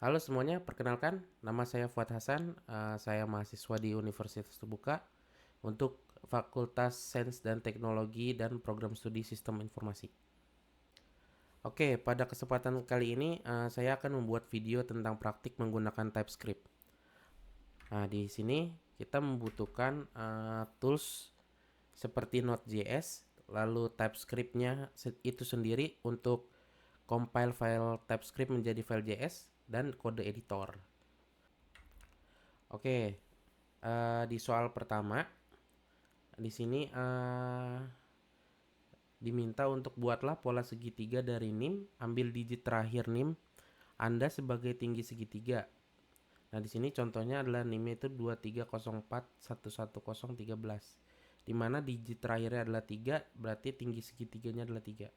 Halo semuanya, perkenalkan nama saya Fuad Hasan. Saya mahasiswa di Universitas Terbuka untuk Fakultas Sains dan Teknologi dan Program Studi Sistem Informasi. Oke, pada kesempatan kali ini saya akan membuat video tentang praktik menggunakan TypeScript. Nah, di sini kita membutuhkan tools seperti Node.js, lalu TypeScript-nya itu sendiri untuk compile file TypeScript menjadi file JS dan kode editor. Oke, di soal pertama, di sini diminta untuk buatlah pola segitiga dari NIM, ambil digit terakhir NIM Anda sebagai tinggi segitiga. Nah, di sini contohnya adalah NIM itu 2304110013, di mana digit terakhirnya adalah 3, berarti tinggi segitiganya adalah 3.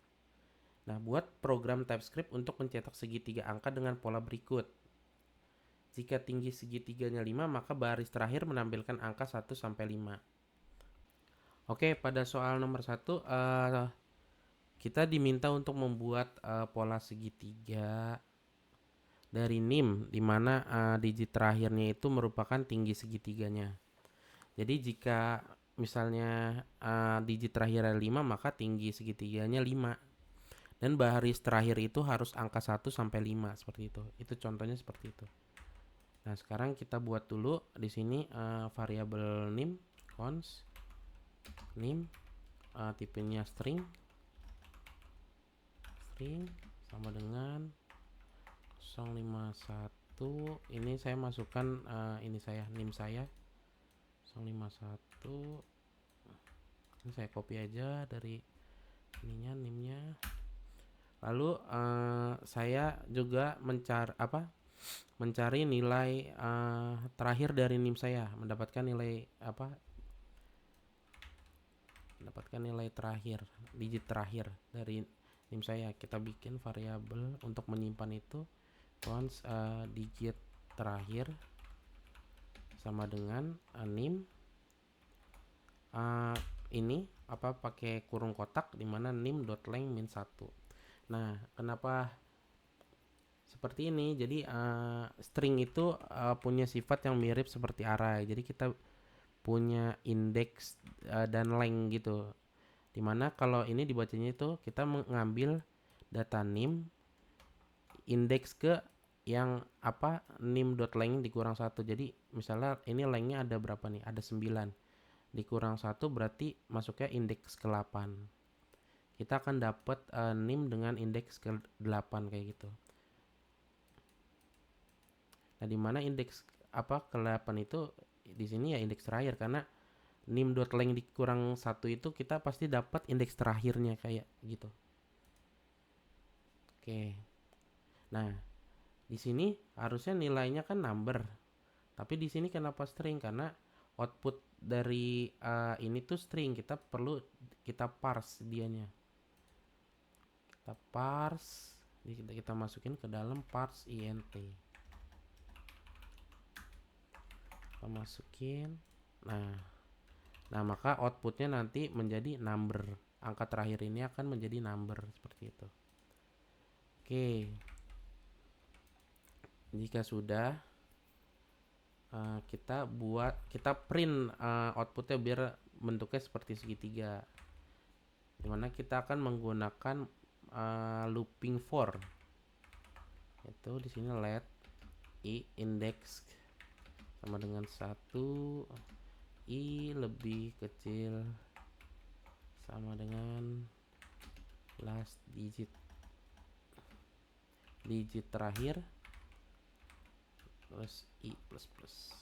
Nah, buat program TypeScript untuk mencetak segitiga angka dengan pola berikut. Jika tinggi segitiganya 5, maka baris terakhir menampilkan angka 1 sampai 5. Oke, pada soal nomor 1 kita diminta untuk membuat pola segitiga dari NIM, di mana digit terakhirnya itu merupakan tinggi segitiganya. Jadi jika misalnya digit terakhirnya 5, maka tinggi segitiganya 5. Dan baris terakhir itu harus angka 1 sampai 5 seperti itu. Itu contohnya seperti itu. Nah, sekarang kita buat dulu di sini variabel NIM const NIM tipenya string sama dengan 051. Ini saya masukkan ini saya NIM saya 051. Ini saya copy aja dari ininya NIM-nya. Lalu saya juga mencari nilai terakhir dari NIM saya, mendapatkan nilai terakhir, digit terakhir dari NIM saya. Kita bikin variabel untuk menyimpan itu const digit terakhir sama dengan NIM ini pakai kurung kotak, dimana nim.length min 1. Nah, kenapa seperti ini? Jadi string itu punya sifat yang mirip seperti array. Jadi kita punya index dan length gitu. Dimana kalau ini dibacanya itu kita mengambil data nim index ke yang nim.length dikurang 1. Jadi misalnya ini lengthnya ada berapa nih? Ada 9. Dikurang 1 berarti masuknya indeks ke-8. Kita akan dapat nim dengan indeks ke-8 kayak gitu. Nah, di mana indeks ke-8 itu di sini ya indeks terakhir, karena nim.length dikurang 1 itu kita pasti dapat indeks terakhirnya kayak gitu. Oke. Nah, di sini harusnya nilainya kan number. Tapi di sini kenapa string? Karena output dari ini tuh string. Kita perlu kita parse dianya. Kita parse, kita masukin ke dalam parse int. Kita masukin. Nah, maka outputnya nanti menjadi number. Angka terakhir ini akan menjadi number seperti itu. Oke. Jika sudah, kita print outputnya biar bentuknya seperti segitiga. Dimana kita akan menggunakan looping for. Itu di sini let i index sama dengan 1, i lebih kecil sama dengan last digit terakhir plus i plus plus.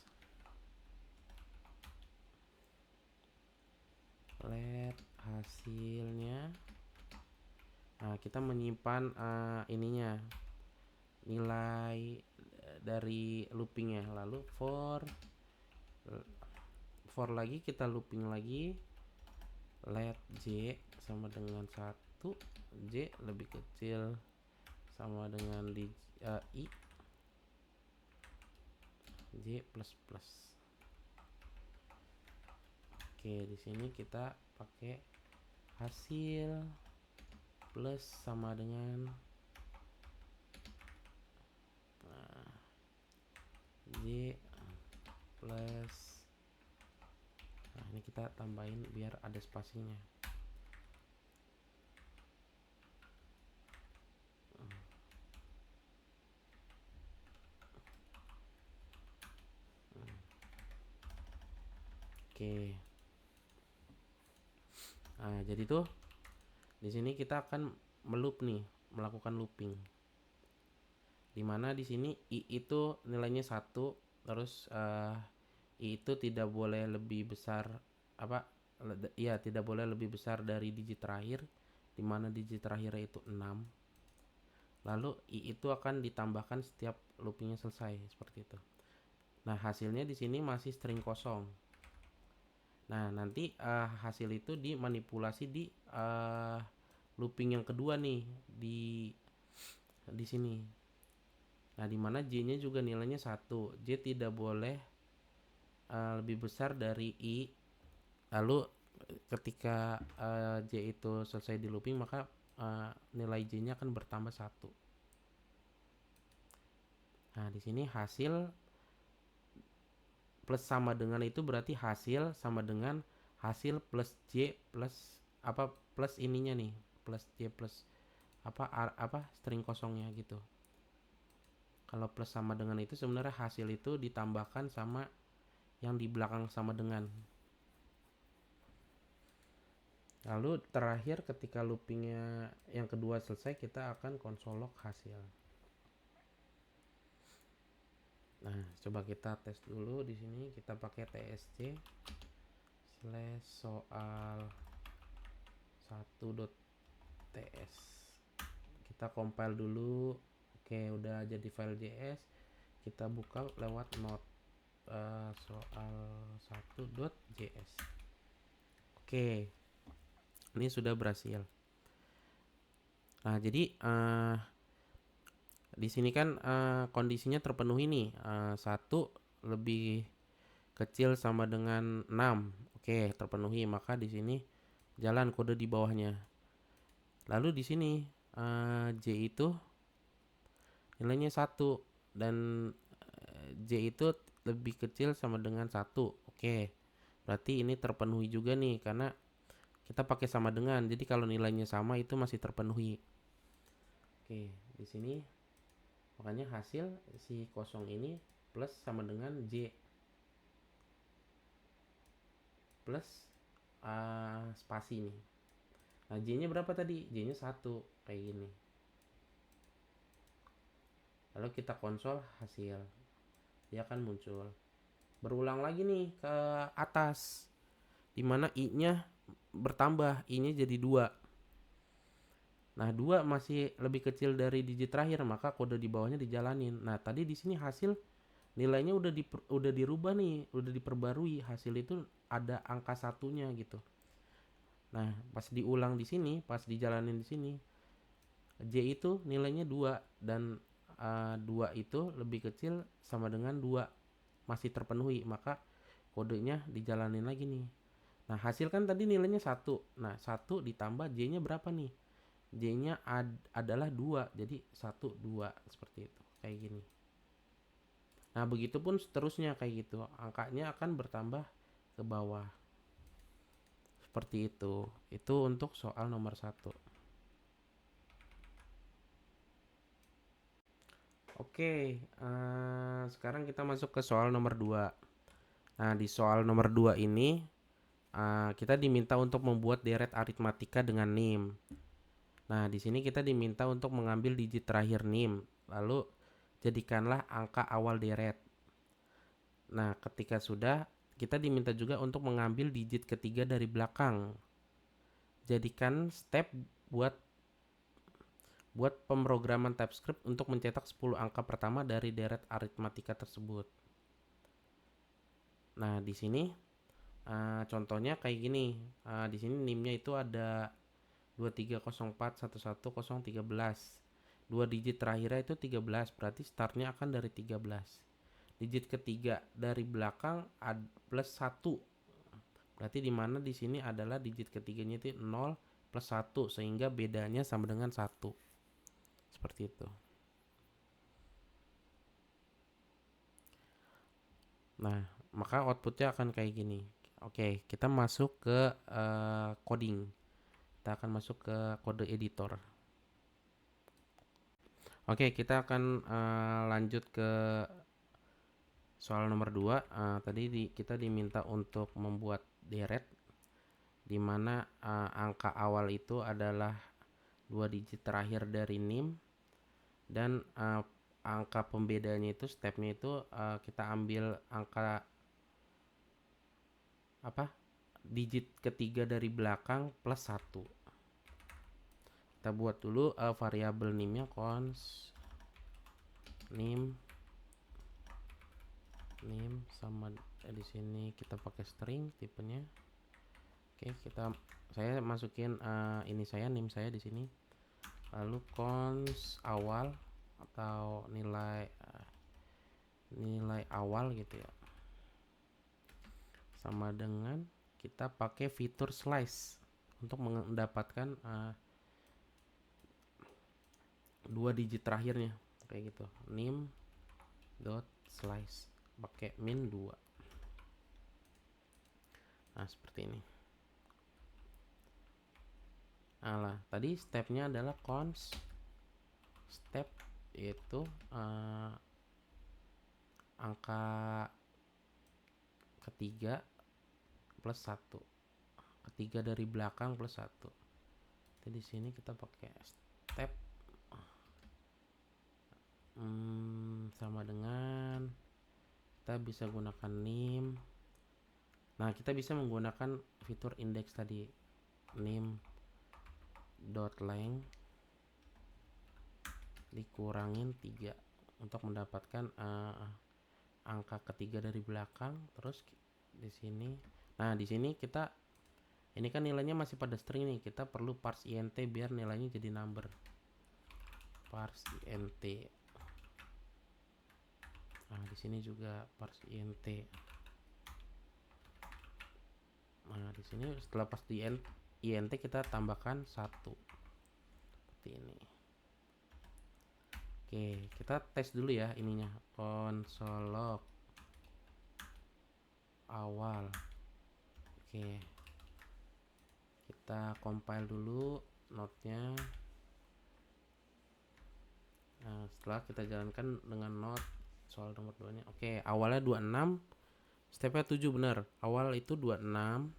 Let hasilnya. Nah, kita menyimpan ininya, nilai dari loopingnya. Lalu for lagi, kita looping lagi. Let j sama dengan 1, j lebih kecil sama dengan i, j plus plus. Oke, di sini kita pakai hasil plus sama dengan J plus, nah ini kita tambahin biar ada spasinya. Oke. Nah, jadi tuh di sini kita akan melakukan looping. Dimana di sini i itu nilainya 1, terus i itu tidak boleh lebih besar tidak boleh lebih besar dari digit terakhir, dimana digit terakhirnya itu 6. Lalu i itu akan ditambahkan setiap loopingnya selesai, seperti itu. Nah, hasilnya di sini masih string kosong. Nah, nanti hasil itu dimanipulasi di looping yang kedua nih, di sini. Nah, dimana J-nya juga nilainya 1. J tidak boleh lebih besar dari I. Lalu ketika J itu selesai di looping, maka nilai J-nya akan bertambah 1. Nah, di sini hasil plus sama dengan itu berarti hasil sama dengan hasil plus J plus plus ininya nih, plus J plus string kosongnya gitu. Kalau plus sama dengan itu sebenarnya hasil itu ditambahkan sama yang di belakang sama dengan. Lalu terakhir ketika loopingnya yang kedua selesai, kita akan konsol log hasil. Nah, coba kita tes dulu di sini. Kita pakai tsc slash soal 1.ts. Kita compile dulu. Oke, udah jadi file JS. Kita buka lewat node soal 1.js. Oke, ini sudah berhasil. Nah, jadi di sini kan kondisinya terpenuhi nih. 1 lebih kecil sama dengan 6. Oke, terpenuhi. Maka di sini jalan kode di bawahnya. Lalu di sini J itu nilainya 1 dan J itu lebih kecil sama dengan 1. Oke. Berarti ini terpenuhi juga nih karena kita pakai sama dengan. Jadi kalau nilainya sama itu masih terpenuhi. Oke, di sini makanya hasil si kosong ini plus sama dengan J plus spasi nih. Nah, J-nya berapa tadi? J-nya 1, kayak gini. Lalu kita konsol hasil. Dia akan muncul. Berulang lagi nih ke atas. Dimana I-nya bertambah, I-nya jadi 2. Nah, 2 masih lebih kecil dari digit terakhir, maka kode di bawahnya dijalanin. Nah, tadi di sini hasil nilainya udah dirubah nih, udah diperbarui. Hasil itu ada angka satunya gitu. Nah, pas diulang di sini, pas dijalanin di sini, J itu nilainya 2 dan 2 itu lebih kecil sama dengan 2, masih terpenuhi, maka kodenya dijalanin lagi nih. Nah, hasil kan tadi nilainya 1. Nah, 1 ditambah J-nya berapa nih? J-nya adalah 2. Jadi 1, 2. Seperti itu. Kayak gini. Nah, begitupun seterusnya kayak gitu. Angkanya akan bertambah ke bawah. Seperti itu. Itu untuk soal nomor 1. Oke. Sekarang kita masuk ke soal nomor 2. Nah, di soal nomor 2 ini kita diminta untuk membuat deret aritmatika dengan NIM. Nah, di sini kita diminta untuk mengambil digit terakhir NIM, lalu jadikanlah angka awal deret. Nah, ketika sudah, kita diminta juga untuk mengambil digit ketiga dari belakang. Jadikan step buat pemrograman TypeScript untuk mencetak 10 angka pertama dari deret aritmatika tersebut. Nah, di sini contohnya kayak gini. Di sini NIM-nya itu ada 2304111013. Dua digit terakhirnya itu 13, berarti startnya akan dari 13. Digit ketiga dari belakang plus 1. Berarti di mana di sini adalah digit ketiganya itu 0 plus 1 sehingga bedanya sama dengan 1. Seperti itu. Nah, maka outputnya akan kayak gini. Oke, kita masuk ke coding. Kita akan masuk ke kode editor. Oke, kita akan lanjut ke soal nomor 2. Tadi kita diminta untuk membuat deret, di mana angka awal itu adalah 2 digit terakhir dari NIM, dan angka pembedanya itu, stepnya itu kita ambil angka digit ketiga dari belakang plus 1. Kita buat dulu variabel NIM-nya, cons NIM sama di sini kita pakai string tipenya. Oke, saya masukin ini saya NIM saya di sini. Lalu cons awal atau nilai awal gitu ya. Sama dengan kita pakai fitur slice untuk mendapatkan 2 digit terakhirnya kayak gitu. NIM dot slice pakai min 2. Nah, seperti ini. Nah, tadi stepnya adalah cons step, yaitu angka ketiga plus 1. Ketiga dari belakang plus 1. Jadi di sini kita pakai step sama dengan kita bisa gunakan NIM. Nah, kita bisa menggunakan fitur index tadi, NIM dot length dikurangin 3 untuk mendapatkan angka ketiga dari belakang. Terus di sini, nah di sini kita ini kan nilainya masih pada string nih, kita perlu parse int biar nilainya jadi number. Parse int. Nah, di sini juga parse int. Nah, di sini setelah parse int kita tambahkan 1. Seperti ini. Oke, kita tes dulu ya ininya. Console log awal. Oke. Kita compile dulu node-nya. Nah, setelah kita jalankan dengan node soal nomor 2 nya. Oke, awalnya 26, stepnya 7 benar. Awal itu 26.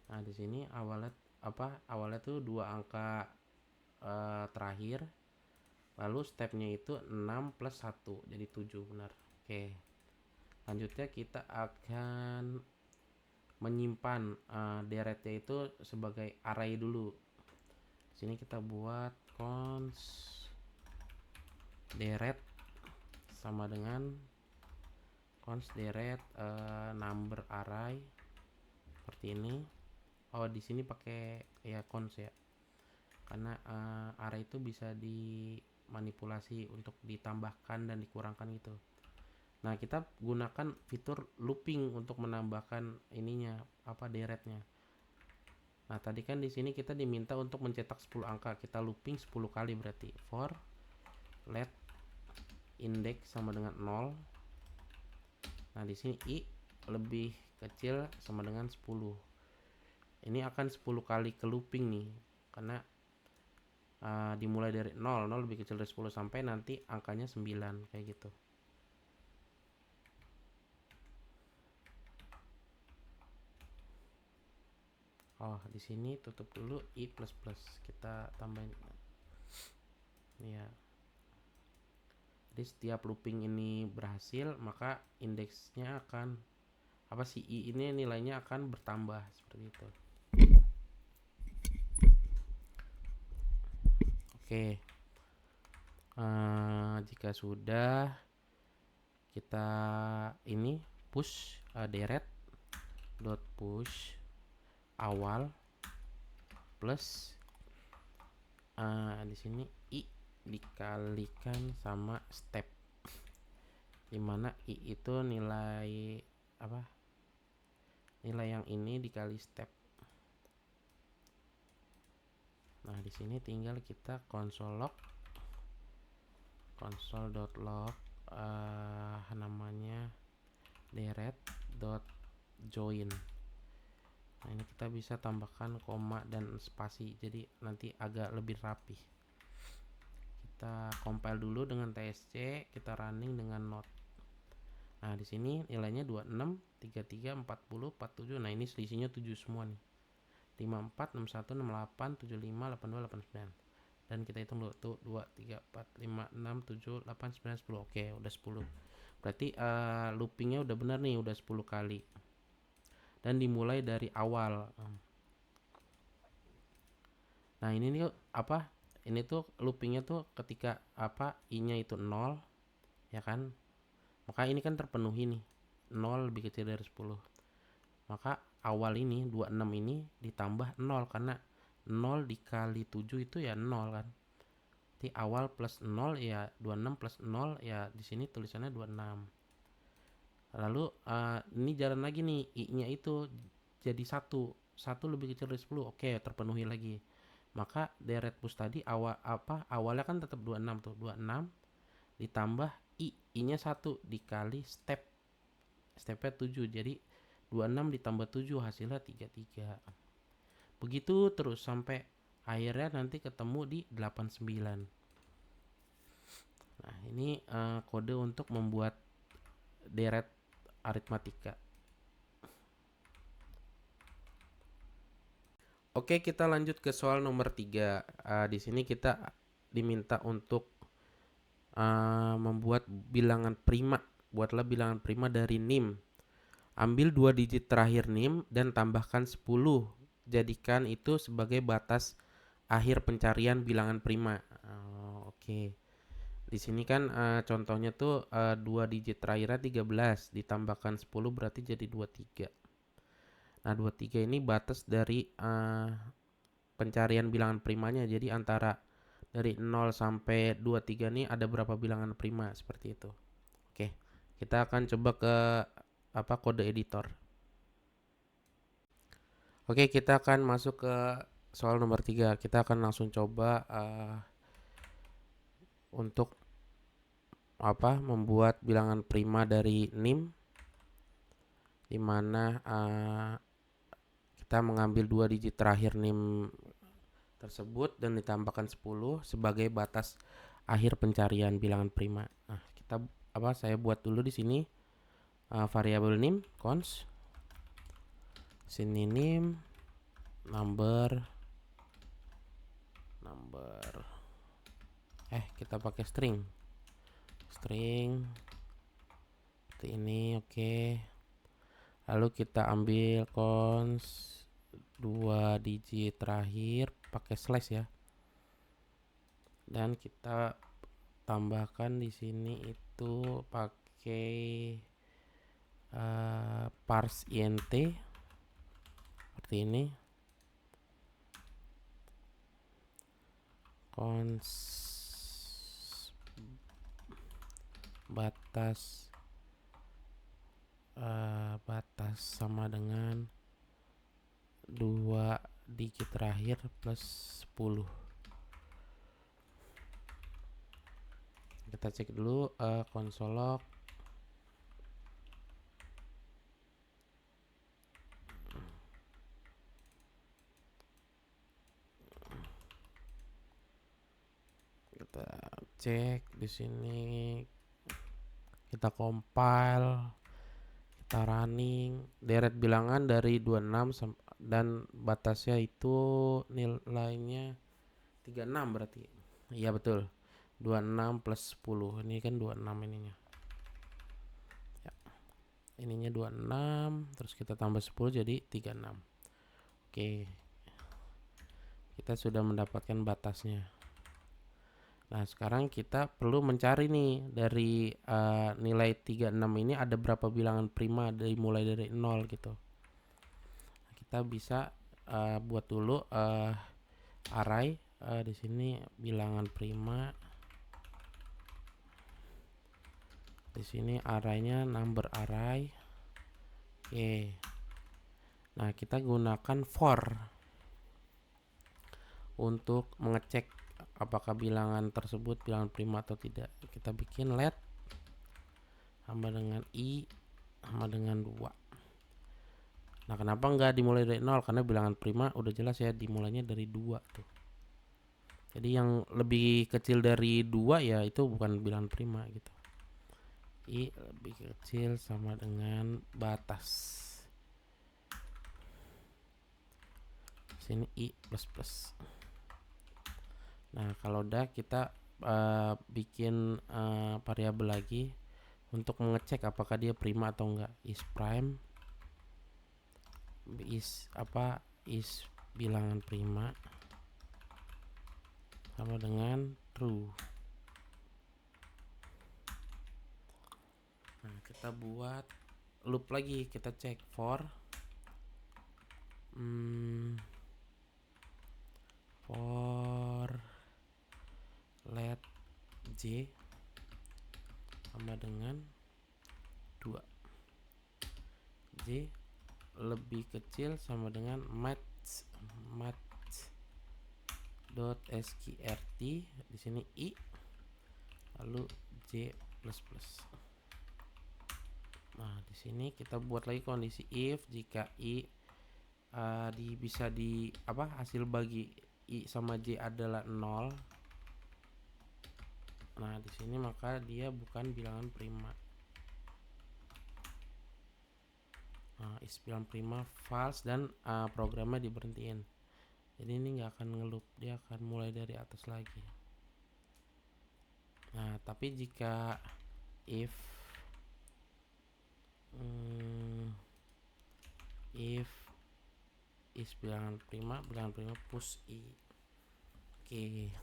Nah, di sini awalnya tuh 2 angka terakhir. Lalu stepnya itu 6 plus 1 jadi 7 benar. Oke. Lanjutnya kita akan menyimpan deretnya itu sebagai array dulu. Di sini kita buat cons deret sama dengan cons deret number array seperti ini. Oh, di sini pakai ya cons ya, karena array itu bisa dimanipulasi untuk ditambahkan dan dikurangkan gitu. Nah, kita gunakan fitur looping untuk menambahkan ininya deretnya. Nah, tadi kan di sini kita diminta untuk mencetak 10 angka, kita looping 10 kali berarti for let index sama dengan 0. Nah, di sini i lebih kecil sama dengan 10. Ini akan 10 kali ke looping nih, karena dimulai dari 0 lebih kecil dari 10 sampai nanti angkanya 9 kayak gitu. Oh, di sini tutup dulu i++, kita tambahin ya. Jadi setiap looping ini berhasil, maka indeksnya akan i ini nilainya akan bertambah seperti itu. Oke. Jika sudah, kita ini push deret dot push awal plus di sini i dikalikan sama step, dimana i itu nilai nilai yang ini dikali step. Nah, di sini tinggal kita console.log namanya deret dot join. Nah, ini kita bisa tambahkan koma dan spasi, jadi nanti agak lebih rapi. Kita compile dulu dengan TSC, kita running dengan node. Nah, di sini nilainya 26, 33, 40, 47. Nah, ini selisihnya 7 semua nih. 54, 61, 68, 75, 82, 89. Dan kita hitung dulu tuh 2, 3, 4, 5, 6, 7, 8, 9, 10. Oke, udah 10. Berarti loopingnya udah benar nih, udah 10 kali. Dan dimulai dari awal. Nah, ini nih apa? Ini tuh loopingnya tuh ketika i-nya itu 0, ya kan? Maka ini kan terpenuhi nih. 0 lebih kecil dari 10. Maka awal ini 26 ini ditambah 0 karena 0 dikali 7 itu ya 0 kan. Jadi awal plus 0 ya 26 plus 0 ya di sini tulisannya 26. Lalu ini jalan lagi nih, i-nya itu jadi 1 lebih kecil dari 10. Oke, terpenuhi lagi. Maka deret push tadi awalnya kan tetap 26 tuh. 26 ditambah i-nya 1 dikali stepnya 7. Jadi 26 ditambah 7 hasilnya 33. Begitu terus sampai akhirnya nanti ketemu di 89. Nah, ini kode untuk membuat deret aritmatika. Oke, kita lanjut ke soal nomor 3. Di sini kita diminta untuk membuat bilangan prima. Buatlah bilangan prima dari NIM. Ambil 2 digit terakhir NIM dan tambahkan 10. Jadikan itu sebagai batas akhir pencarian bilangan prima. Oke. Di sini kan contohnya tuh 2 digit terakhirnya 13 ditambahkan 10 berarti jadi 23. Nah, 23 ini batas dari pencarian bilangan primanya. Jadi antara dari 0 sampai 23 ini ada berapa bilangan prima seperti itu. Oke. Kita akan coba ke kode editor. Oke, kita akan masuk ke soal nomor 3. Kita akan langsung coba untuk membuat bilangan prima dari NIM, di mana kita mengambil 2 digit terakhir NIM tersebut dan ditambahkan 10 sebagai batas akhir pencarian bilangan prima. Nah, saya buat dulu di sini variabel NIM cons sini NIM number kita pakai string seperti ini. Oke. Lalu kita ambil cons 2 digit terakhir pakai slash ya, dan kita tambahkan di sini itu pakai parse int seperti ini. Cons batas sama dengan 2 digit terakhir plus 10. Kita cek dulu console log. Kita cek di sini, kita compile, kita running. Deret bilangan dari 26 dan batasnya itu nilainya 36 berarti. Iya betul. 26 plus 10. Ini kan 26 ininya. Ya. Ininya 26, terus kita tambah 10 jadi 36. Oke. Kita sudah mendapatkan batasnya. Nah, sekarang kita perlu mencari nih dari nilai 36 ini ada berapa bilangan prima mulai dari 0 gitu. Nah, kita bisa buat dulu array di sini bilangan prima. Di sini arraynya number array. Oke. Nah, kita gunakan for untuk mengecek apakah bilangan tersebut bilangan prima atau tidak. Kita bikin let sama dengan I sama dengan 2. Nah, kenapa nggak dimulai dari 0? Karena bilangan prima udah jelas ya dimulainya dari 2 tuh. Jadi yang lebih kecil dari 2 ya itu bukan bilangan prima gitu. I lebih kecil sama dengan batas. Sini I plus plus. Nah, kalau udah kita bikin variabel lagi untuk mengecek apakah dia prima atau enggak. Is prime is bilangan prima sama dengan true. Nah, kita buat loop lagi, kita cek for let j sama dengan 2. J lebih kecil sama dengan match .sqrt, di sini I lalu J plus plus. Nah, di sini kita buat lagi kondisi if jika I bisa hasil bagi I sama J adalah 0. Nah, di sini maka dia bukan bilangan prima. Nah, is bilangan prima false dan programnya diberhentiin. Jadi ini nggak akan ngeloop, dia akan mulai dari atas lagi. Nah, tapi jika if is bilangan prima push I. Oke.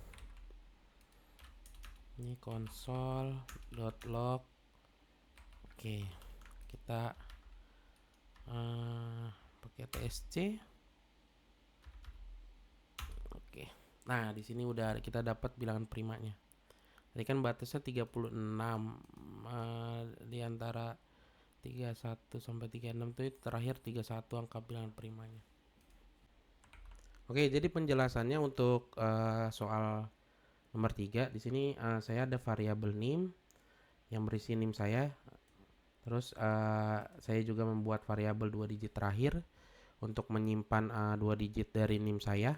Ini console.log. Oke. Kita pakai tsc. Oke. Nah, di sini udah kita dapat bilangan primanya. Tadi kan batasnya 36 di antara 31 sampai 36 itu terakhir 31 angka bilangan primanya. Oke, jadi penjelasannya untuk soal nomor 3 di sini saya ada variabel nim yang berisi nim saya. Terus saya juga membuat variabel 2 digit terakhir untuk menyimpan 2 digit dari nim saya.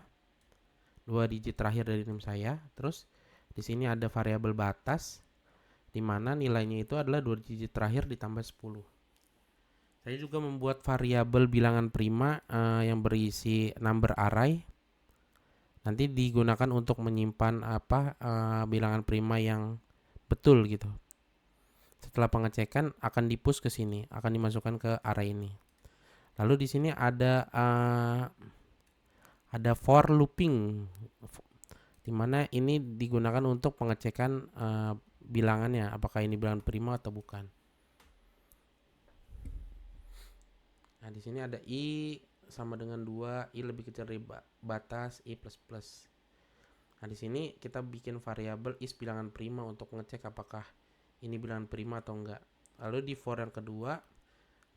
2 digit terakhir dari nim saya. Terus di sini ada variabel batas di mana nilainya itu adalah 2 digit terakhir ditambah 10. Saya juga membuat variabel bilangan prima yang berisi number array. Nanti digunakan untuk menyimpan bilangan prima yang betul gitu. Setelah pengecekan akan di-push ke sini, akan dimasukkan ke array ini. Lalu di sini ada for looping, di mana ini digunakan untuk pengecekan bilangannya, apakah ini bilangan prima atau bukan. Nah, di sini ada I sama dengan 2, I lebih kecil dari batas I plus plus. Nah, di sini kita bikin variabel is bilangan prima untuk ngecek apakah ini bilangan prima atau enggak. Lalu di for yang kedua,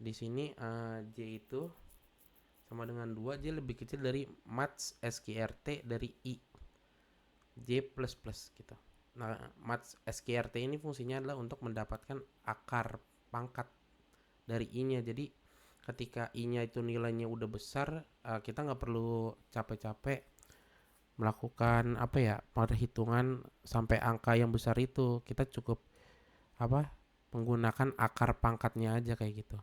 di sini J itu sama dengan 2, J lebih kecil dari match sqrt dari I. J plus plus gitu. Nah, match sqrt ini fungsinya adalah untuk mendapatkan akar pangkat dari I-nya. Jadi ketika I-nya itu nilainya udah besar, kita nggak perlu capek-capek melakukan perhitungan sampai angka yang besar itu. Kita cukup menggunakan akar pangkatnya aja kayak gitu.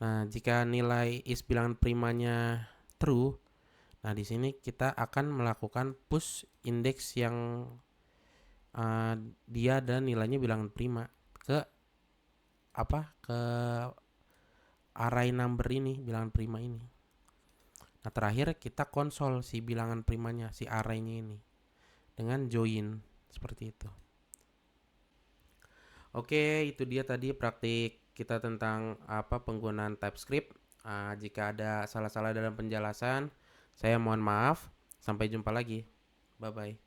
Nah, jika nilai is bilangan primanya true, nah di sini kita akan melakukan push indeks yang dia dan nilainya bilangan prima ke array number ini, bilangan prima ini. Nah, terakhir kita konsol si bilangan primanya, si array-nya ini dengan join seperti itu. Oke, itu dia tadi praktik kita tentang penggunaan TypeScript. Jika ada salah-salah dalam penjelasan, saya mohon maaf. Sampai jumpa lagi. Bye bye.